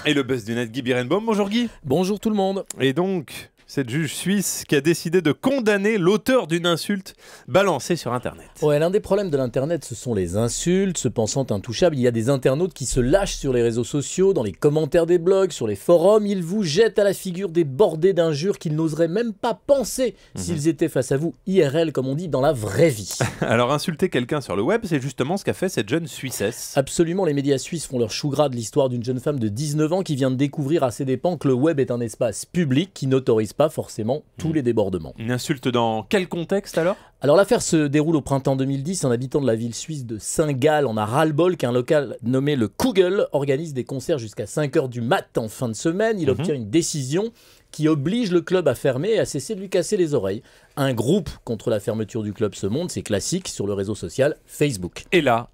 Et le buzz du net, Guy Birenbaum. Bonjour Guy. Bonjour tout le monde. Et donc, cette juge suisse qui a décidé de condamner l'auteur d'une insulte balancée sur Internet. Ouais, l'un des problèmes de l'Internet, ce sont les insultes, se pensant intouchables. Il y a des internautes qui se lâchent sur les réseaux sociaux, dans les commentaires des blogs, sur les forums. Ils vous jettent à la figure des bordées d'injures qu'ils n'oseraient même pas penser s'ils étaient face à vous IRL, comme on dit, dans la vraie vie. Alors, insulter quelqu'un sur le web, c'est justement ce qu'a fait cette jeune Suissesse. Absolument, les médias suisses font leur chou gras de l'histoire d'une jeune femme de 19 ans qui vient de découvrir à ses dépens que le web est un espace public qui n'autorise pas forcément tous les débordements. Une insulte dans quel contexte alors ? Alors l'affaire se déroule au printemps 2010. Un habitant de la ville suisse de Saint-Gall en a ras-le-bol qu'un local nommé le Kugel organise des concerts jusqu'à 5h du mat en fin de semaine. Il obtient une décision qui oblige le club à fermer et à cesser de lui casser les oreilles. Un groupe contre la fermeture du club se monte, c'est classique, sur le réseau social Facebook. Et là,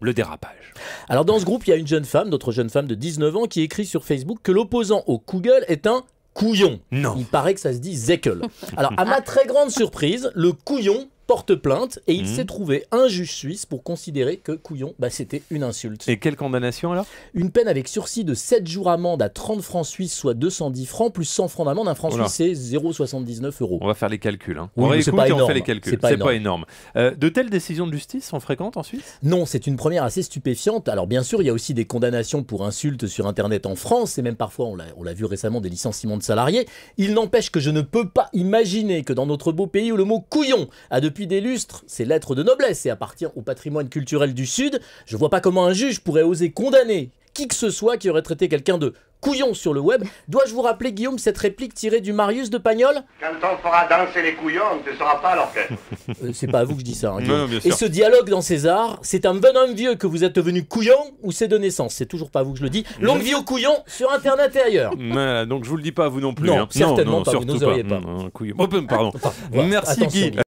le dérapage. Alors dans ce groupe, il y a une jeune femme, notre jeune femme de 19 ans, qui écrit sur Facebook que l'opposant au Kugel est un couillon. Non. Il paraît que ça se dit Zekel. Alors, à ma très grande surprise, le couillon porte plainte et il s'est trouvé un juge suisse pour considérer que couillon, c'était une insulte. Et quelle condamnation alors ? Une peine avec sursis de 7 jours amende à 30 francs suisses, soit 210 francs, plus 100 francs d'amende. Un franc suisse, c'est 0,79 €. On va faire les calculs. Hein. Oui, on mais c'est pas réécoute et on énorme. fait les calculs. C'est pas énorme. De telles décisions de justice sont fréquentes en Suisse ? Non, c'est une première assez stupéfiante. Alors bien sûr, il y a aussi des condamnations pour insultes sur Internet en France, et même parfois, on l'a vu récemment, des licenciements de salariés. Il n'empêche que je ne peux pas imaginer que dans notre beau pays où le mot couillon a depuis des lustres ses lettres de noblesse et appartient au patrimoine culturel du Sud, je vois pas comment un juge pourrait oser condamner qui que ce soit qui aurait traité quelqu'un de couillon sur le web. Dois-je vous rappeler, Guillaume, cette réplique tirée du Marius de Pagnol ? Quand on fera danser les couillons, on ne te sera pas à l'orchestre. C'est pas à vous que je dis ça, hein, Guillaume. Non, bien Et sûr. ce dialogue dans César, c'est un bon homme vieux que vous êtes devenu couillon ou c'est de naissance ? C'est toujours pas à vous que je le dis. Longue vie aux couillons sur Internet et ailleurs. Voilà, donc je vous le dis pas à vous non plus. Non, hein. certainement pas, vous surtout n'oseriez pas. Couillon. Oh, pardon. Voilà, Merci attention, Guy. Guy.